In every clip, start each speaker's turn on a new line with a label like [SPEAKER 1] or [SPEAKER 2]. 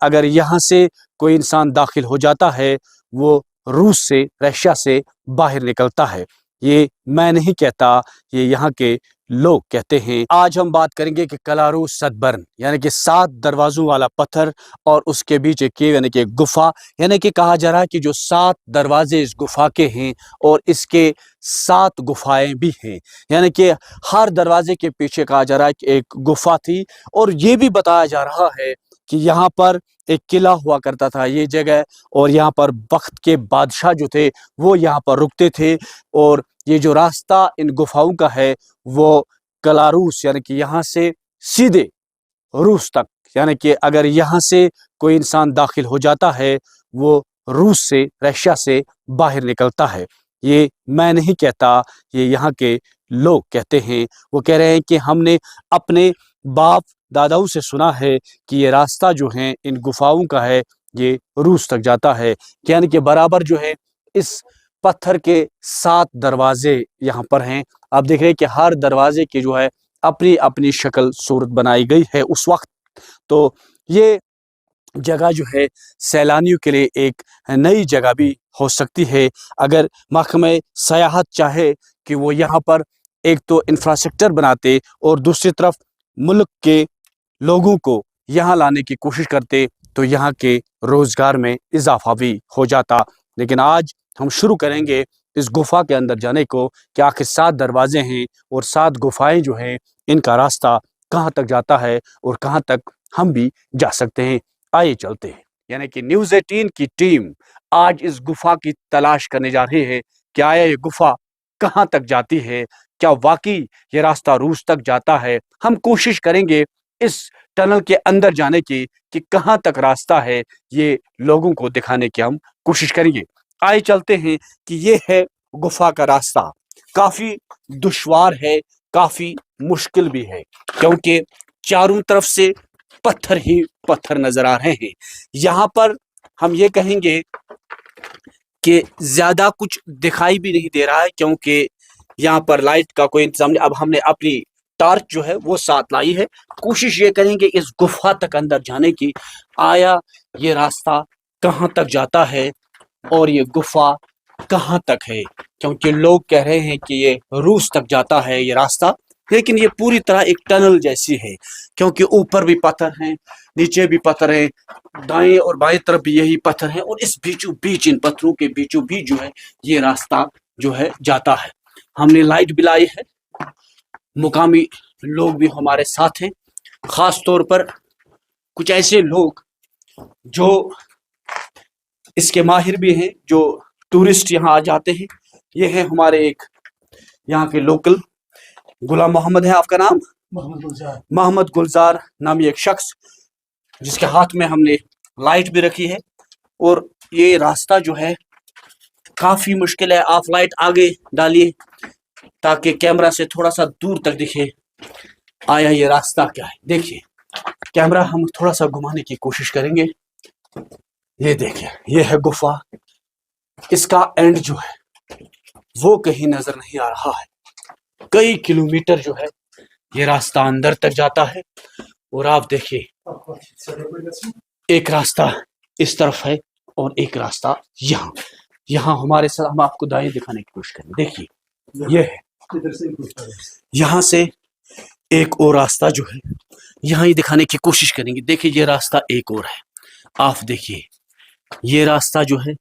[SPEAKER 1] اگر یہاں سے کوئی انسان داخل ہو جاتا ہے وہ روس سے رشیا سے باہر نکلتا ہے۔ یہ میں نہیں کہتا، یہ یہاں کے لوگ کہتے ہیں۔ آج ہم بات کریں گے کہ کلاروس سدبرن یعنی کہ 7 دروازوں والا پتھر اور اس کے بیچ ایک کیو یعنی کہ گفا، یعنی کہ کہا جا رہا ہے کہ جو 7 دروازے اس گفا کے ہیں اور اس کے 7 گفائیں بھی ہیں، یعنی کہ ہر دروازے کے پیچھے کہا جا رہا ہے کہ ایک گفا تھی۔ اور یہ بھی بتایا جا رہا ہے کہ یہاں پر ایک قلعہ ہوا کرتا تھا یہ جگہ، اور یہاں پر وقت کے بادشاہ جو تھے وہ یہاں پر رکتے تھے۔ اور یہ جو راستہ ان گفاؤں کا ہے وہ کلاروس یعنی کہ یہاں سے سیدھے روس تک، یعنی کہ اگر یہاں سے کوئی انسان داخل ہو جاتا ہے وہ روس سے رشیا سے باہر نکلتا ہے۔ یہ میں نہیں کہتا، یہ یہاں کے لوگ کہتے ہیں۔ وہ کہہ رہے ہیں کہ ہم نے اپنے باپ داداؤں سے سنا ہے کہ یہ راستہ جو ہے ان گفاؤں کا ہے، یہ روس تک جاتا ہے، یعنی کہ برابر جو ہے اس پتھر کے 7 دروازے یہاں پر ہیں۔ آپ دیکھ رہے ہیں کہ ہر دروازے کی جو ہے اپنی اپنی شکل صورت بنائی گئی ہے اس وقت۔ تو یہ جگہ جو ہے سیلانیوں کے لیے ایک نئی جگہ بھی ہو سکتی ہے، اگر محکمہ سیاحت چاہے کہ وہ یہاں پر ایک تو انفراسٹرکچر بناتے اور دوسری طرف ملک کے لوگوں کو یہاں لانے کی کوشش کرتے تو یہاں کے روزگار میں اضافہ بھی ہو جاتا۔ لیکن آج ہم شروع کریں گے اس گفا کے اندر جانے کو کہ آخر 7 دروازے ہیں اور 7 گفائیں جو ہیں ان کا راستہ کہاں تک جاتا ہے اور کہاں تک ہم بھی جا سکتے ہیں۔ آئیے چلتے ہیں، یعنی کہ نیوز 18 کی ٹیم آج اس گفا کی تلاش کرنے جا رہی ہے کہ آیا یہ گفا کہاں تک جاتی ہے، کیا واقعی یہ راستہ روس تک جاتا ہے۔ ہم کوشش کریں گے اس ٹنل کے اندر جانے کی کہ کہاں تک راستہ ہے، یہ لوگوں کو دکھانے کی ہم کوشش کریں گے۔ آئے چلتے ہیں کہ یہ ہے گفا کا راستہ، کافی دشوار ہے، کافی مشکل بھی ہے، کیونکہ چاروں طرف سے پتھر ہی پتھر نظر آ رہے ہیں۔ یہاں پر ہم یہ کہیں گے کہ زیادہ کچھ دکھائی بھی نہیں دے رہا ہے، کیونکہ یہاں پر لائٹ کا کوئی انتظام نہیں۔ اب ہم نے اپنی ٹارچ جو ہے وہ ساتھ لائی ہے، کوشش یہ کریں گے اس گفا تک اندر جانے کی، آیا یہ راستہ کہاں تک جاتا ہے اور یہ گفا کہاں تک ہے، کیونکہ لوگ کہہ رہے ہیں کہ یہ روس تک جاتا ہے یہ راستہ، لیکن یہ پوری طرح ایک ٹنل جیسی ہے، کیونکہ اوپر بھی پتھر ہیں، نیچے بھی پتھر ہیں، دائیں اور بائیں طرف بھی یہی پتھر ہیں، اور اس بیچوں بیچ ان پتھروں کے بیچوں بیچ جو ہے یہ راستہ جو ہے جاتا ہے۔ ہم نے لائٹ بھی لائی ہے، مقامی لوگ بھی ہمارے ساتھ ہیں، خاص طور پر کچھ ایسے لوگ جو اس کے ماہر بھی ہیں، جو ٹورسٹ یہاں آ جاتے ہیں۔ یہ ہے ہمارے ایک یہاں کے لوکل، غلام محمد ہے آپ کا نام؟ محمد گلزار نامی ایک شخص، جس کے ہاتھ میں ہم نے لائٹ بھی رکھی ہے، اور یہ راستہ جو ہے کافی مشکل ہے۔ آپ لائٹ آگے ڈالیے تاکہ کیمرہ سے تھوڑا سا دور تک دکھے آیا یہ راستہ کیا ہے۔ دیکھیے کیمرہ ہم تھوڑا سا گھمانے کی کوشش کریں گے۔ یہ دیکھیں، یہ ہے گفا، اس کا اینڈ جو ہے وہ کہیں نظر نہیں آ رہا ہے، کئی کلومیٹر جو ہے یہ راستہ اندر تک جاتا ہے۔ اور آپ دیکھیے ایک راستہ اس طرف ہے اور ایک راستہ یہاں ہمارے ساتھ، ہم آپ کو دائیں دکھانے کی کوشش کریں۔ دیکھیے یہ ہے، یہاں سے ایک اور راستہ جو ہے یہاں ہی دکھانے کی کوشش کریں گے۔ دیکھیے یہ راستہ ایک اور ہے، آپ دیکھیے یہ راستہ جو ہے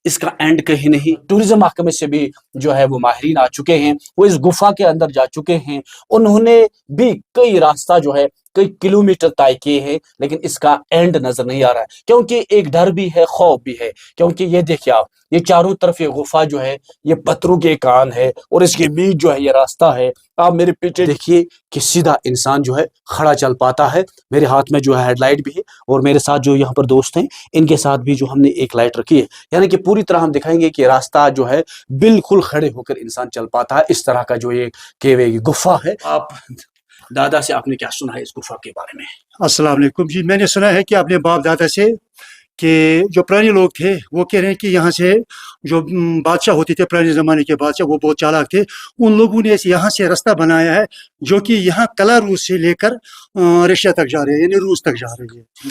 [SPEAKER 1] اس کا اینڈ کہیں نہیں۔ ٹورزم محکمے سے بھی جو ہے وہ ماہرین آ چکے ہیں، وہ اس گفا کے اندر جا چکے ہیں، انہوں نے بھی کئی راستہ جو ہے کئی کلومیٹر طے کیے ہیں، لیکن اس کا اینڈ نظر نہیں آ رہا ہے، کیونکہ ایک ڈر بھی ہے، خوف بھی ہے، کیونکہ یہ دیکھیے آپ، یہ چاروں طرف یہ گفا جو ہے یہ پتھروں کے کان ہے، اور اس کے بیچ جو ہے یہ راستہ ہے۔ آپ میرے پیچھے دیکھیے کہ سیدھا انسان جو ہے کھڑا چل پاتا ہے۔ میرے ہاتھ میں جو ہے ہیڈ لائٹ بھی ہے، اور میرے ساتھ جو یہاں پر دوست ہیں ان کے ساتھ بھی جو ہم نے ایک لائٹ رکھی ہے، یعنی کہ پوری طرح ہم دکھائیں گے کہ راستہ جو ہے بالکل کھڑے ہو کر انسان چل پاتا ہے، اس طرح کا جو یہ کہ گفا ہے۔ آپ دادا سے آپ نے کیا سنا ہے اس گفا کے بارے میں؟
[SPEAKER 2] السلام علیکم جی، میں نے سنا ہے کہ اپنے باپ دادا سے کہ جو پرانے لوگ تھے وہ کہہ رہے ہیں کہ یہاں سے جو بادشاہ ہوتے تھے پرانے زمانے کے بادشاہ، وہ بہت چالاک تھے، ان لوگوں نے یہاں سے راستہ بنایا ہے جو کہ یہاں کلاروس سے لے کر رشیا تک جا رہے ہیں، یعنی روس تک جا رہے ہیں۔